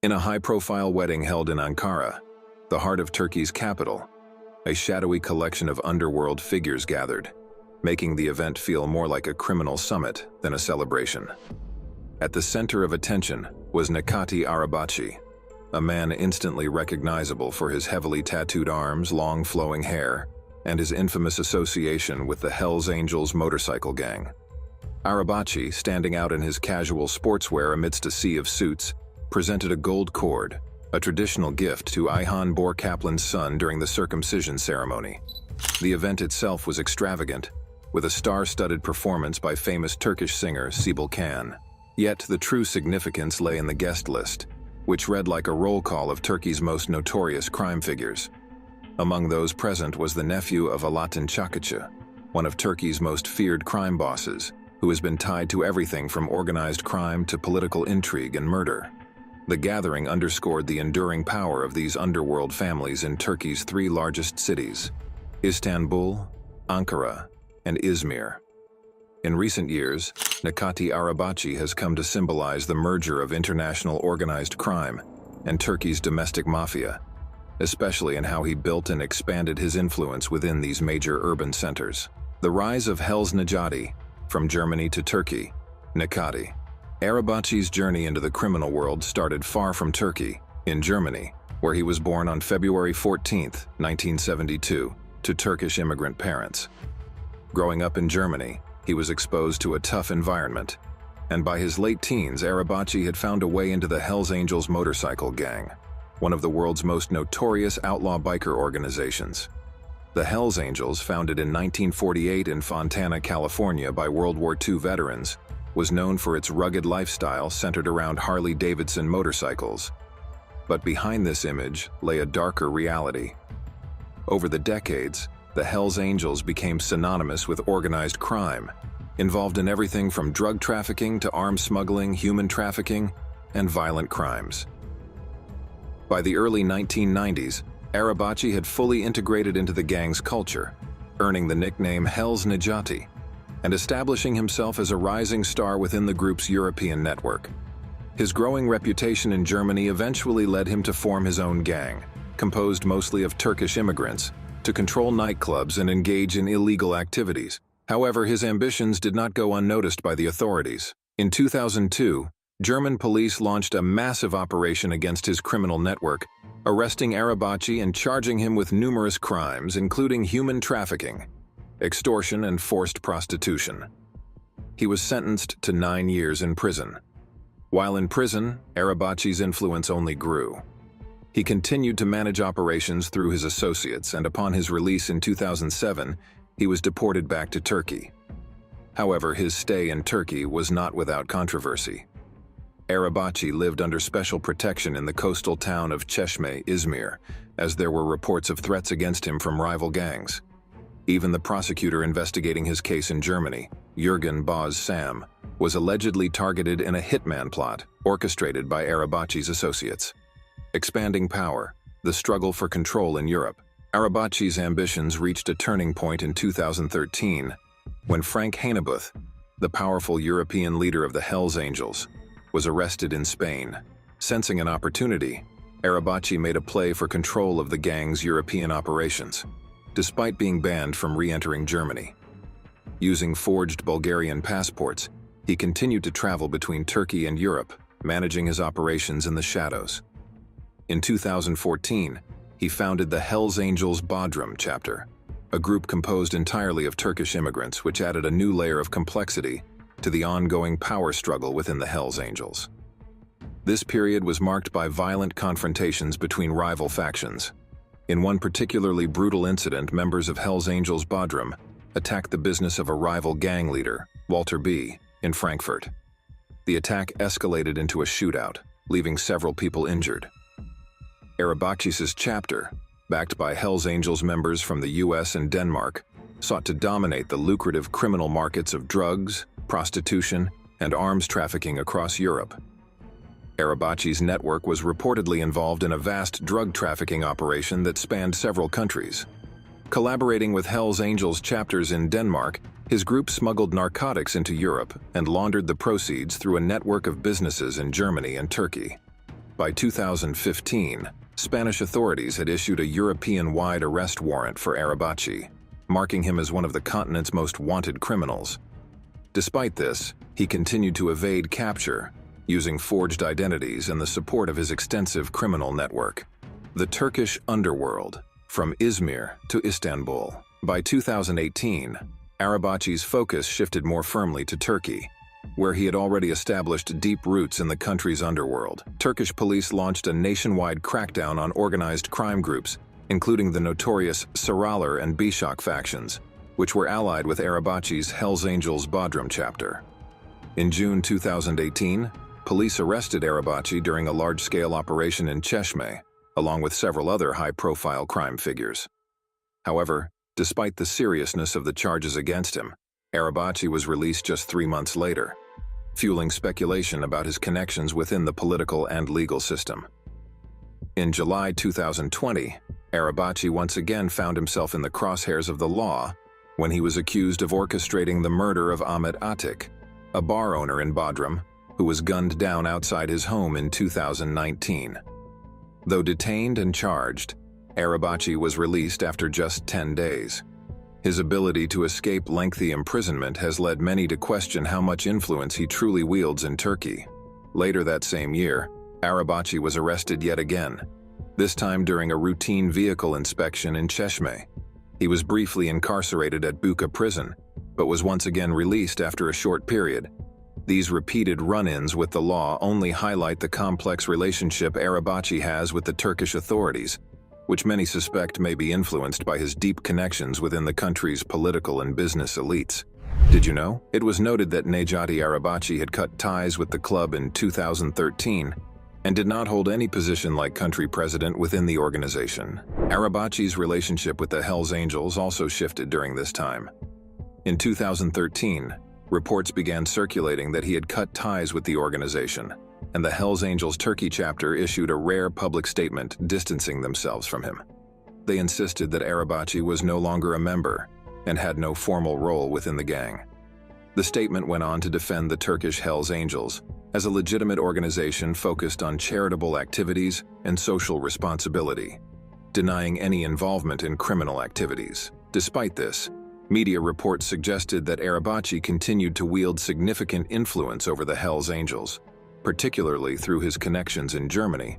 In a high-profile wedding held in Ankara, the heart of Turkey's capital, a shadowy collection of underworld figures gathered, making the event feel more like a criminal summit than a celebration. At the center of attention was Necati Arabacı, a man instantly recognizable for his heavily tattooed arms, long flowing hair, and his infamous association with the Hells Angels motorcycle gang. Arabacı, standing out in his casual sportswear amidst a sea of suits, presented a gold cord, a traditional gift to Ayhan Bor Kaplan's son during the circumcision ceremony. The event itself was extravagant, with a star-studded performance by famous Turkish singer Sibel Can. Yet the true significance lay in the guest list, which read like a roll call of Turkey's most notorious crime figures. Among those present was the nephew of Alaaddin Çakıcı, one of Turkey's most feared crime bosses, who has been tied to everything from organized crime to political intrigue and murder. The gathering underscored the enduring power of these underworld families in Turkey's three largest cities: Istanbul, Ankara, and Izmir. In recent years, Necati Arabacı has come to symbolize the merger of international organized crime and Turkey's domestic mafia, especially in how he built and expanded his influence within these major urban centers. The rise of Hells Necati, from Germany to Turkey. Necati Arabacı's journey into the criminal world started far from Turkey, in Germany, where he was born on February 14, 1972, to Turkish immigrant parents. Growing up in Germany, he was exposed to a tough environment, and by his late teens, Arabacı had found a way into the Hells Angels motorcycle gang, one of the world's most notorious outlaw biker organizations. The Hells Angels, founded in 1948 in Fontana, California by World War II veterans, was known for its rugged lifestyle centered around Harley-Davidson motorcycles. But behind this image lay a darker reality. Over the decades, the Hells Angels became synonymous with organized crime, involved in everything from drug trafficking to arms smuggling, human trafficking, and violent crimes. By the early 1990s, Arabacı had fully integrated into the gang's culture, earning the nickname Hells Necati, and establishing himself as a rising star within the group's European network. His growing reputation in Germany eventually led him to form his own gang, composed mostly of Turkish immigrants, to control nightclubs and engage in illegal activities. However, his ambitions did not go unnoticed by the authorities. In 2002, German police launched a massive operation against his criminal network, arresting Arabacı and charging him with numerous crimes, including human trafficking, extortion, and forced prostitution. He was sentenced to 9 years in prison. While in prison, Arabacı's influence only grew. He continued to manage operations through his associates, and upon his release in 2007, he was deported back to Turkey. However, his stay in Turkey was not without controversy. Arabacı lived under special protection in the coastal town of Çeşme, Izmir, as there were reports of threats against him from rival gangs. Even the prosecutor investigating his case in Germany, Jürgen Boz Sam, was allegedly targeted in a hitman plot orchestrated by Arabacı's associates. Expanding power, the struggle for control in Europe. Arabacı's ambitions reached a turning point in 2013 when Frank Hanebuth, the powerful European leader of the Hells Angels, was arrested in Spain. Sensing an opportunity, Arabacı made a play for control of the gang's European operations, despite being banned from re-entering Germany. Using forged Bulgarian passports, he continued to travel between Turkey and Europe, managing his operations in the shadows. In 2014, he founded the Hells Angels Bodrum chapter, a group composed entirely of Turkish immigrants, which added a new layer of complexity to the ongoing power struggle within the Hells Angels. This period was marked by violent confrontations between rival factions. In one particularly brutal incident, members of Hells Angels Bodrum attacked the business of a rival gang leader, Walter B., in Frankfurt. The attack escalated into a shootout, leaving several people injured. Arabacı's chapter, backed by Hells Angels members from the US and Denmark, sought to dominate the lucrative criminal markets of drugs, prostitution, and arms trafficking across Europe. Arabacı's network was reportedly involved in a vast drug trafficking operation that spanned several countries. Collaborating with Hells Angels chapters in Denmark, his group smuggled narcotics into Europe and laundered the proceeds through a network of businesses in Germany and Turkey. By 2015, Spanish authorities had issued a European-wide arrest warrant for Arabacı, marking him as one of the continent's most wanted criminals. Despite this, he continued to evade capture, using forged identities and the support of his extensive criminal network. The Turkish underworld, from Izmir to Istanbul. By 2018, Arabacı's focus shifted more firmly to Turkey, where he had already established deep roots in the country's underworld. Turkish police launched a nationwide crackdown on organized crime groups, including the notorious Saralar and Bishak factions, which were allied with Arabacı's Hells Angels Bodrum chapter. In June 2018, police arrested Arabacı during a large-scale operation in Çeşme, along with several other high-profile crime figures. However, despite the seriousness of the charges against him, Arabacı was released just 3 months later, fueling speculation about his connections within the political and legal system. In July 2020, Arabacı once again found himself in the crosshairs of the law when he was accused of orchestrating the murder of Ahmet Atik, a bar owner in Bodrum, who was gunned down outside his home in 2019. Though detained and charged, Arabacı was released after just 10 days. His ability to escape lengthy imprisonment has led many to question how much influence he truly wields in Turkey. Later that same year, Arabacı was arrested yet again, this time during a routine vehicle inspection in Çeşme. He was briefly incarcerated at Buca prison, but was once again released after a short period. These repeated run-ins with the law only highlight the complex relationship Arabacı has with the Turkish authorities, which many suspect may be influenced by his deep connections within the country's political and business elites. Did you know? It was noted that Necati Arabacı had cut ties with the club in 2013 and did not hold any position like country president within the organization. Arabacı's relationship with the Hells Angels also shifted during this time. In 2013, reports began circulating that he had cut ties with the organization, and the Hells Angels Turkey chapter issued a rare public statement distancing themselves from him. They insisted that Arabacı was no longer a member and had no formal role within the gang. The statement went on to defend the Turkish Hells Angels as a legitimate organization focused on charitable activities and social responsibility, denying any involvement in criminal activities. Despite this, media reports suggested that Arabacı continued to wield significant influence over the Hells Angels, particularly through his connections in Germany.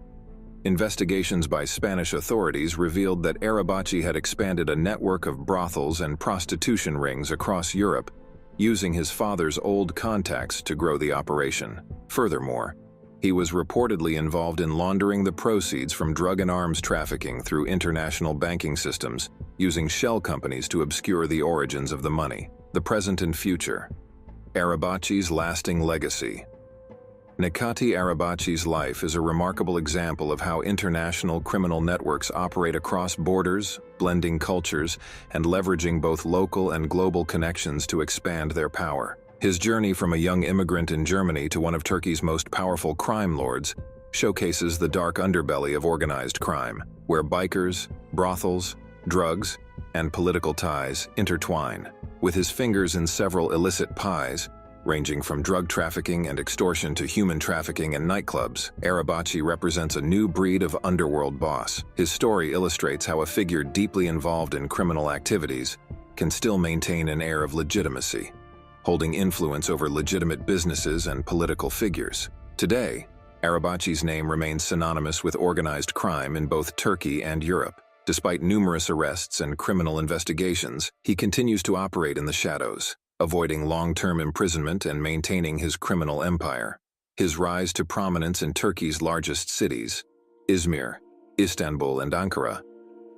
Investigations by Spanish authorities revealed that Arabacı had expanded a network of brothels and prostitution rings across Europe, using his father's old contacts to grow the operation. Furthermore, he was reportedly involved in laundering the proceeds from drug and arms trafficking through international banking systems, using shell companies to obscure the origins of the money. The present and future. Arabacı's lasting legacy. Necati Arabacı's life is a remarkable example of how international criminal networks operate across borders, blending cultures, and leveraging both local and global connections to expand their power. His journey from a young immigrant in Germany to one of Turkey's most powerful crime lords showcases the dark underbelly of organized crime, where bikers, brothels, drugs, and political ties intertwine. With his fingers in several illicit pies, ranging from drug trafficking and extortion to human trafficking and nightclubs, Arabacı represents a new breed of underworld boss. His story illustrates how a figure deeply involved in criminal activities can still maintain an air of legitimacy, holding influence over legitimate businesses and political figures. Today, Arabacı's name remains synonymous with organized crime in both Turkey and Europe. Despite numerous arrests and criminal investigations, he continues to operate in the shadows, avoiding long-term imprisonment and maintaining his criminal empire. His rise to prominence in Turkey's largest cities, Izmir, Istanbul, and Ankara,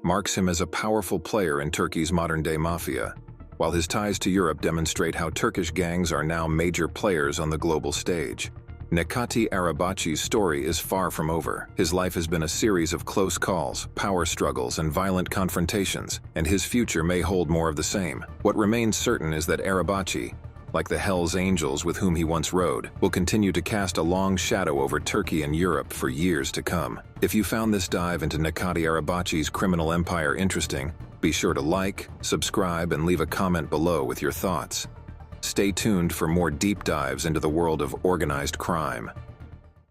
marks him as a powerful player in Turkey's modern-day mafia, while his ties to Europe demonstrate how Turkish gangs are now major players on the global stage. Necati Arabacı's story is far from over. His life has been a series of close calls, power struggles, and violent confrontations, and his future may hold more of the same. What remains certain is that Arabacı, like the Hells Angels with whom he once rode, will continue to cast a long shadow over Turkey and Europe for years to come. If you found this dive into Necati Arabacı's criminal empire interesting, be sure to like, subscribe, and leave a comment below with your thoughts. Stay tuned for more deep dives into the world of organized crime.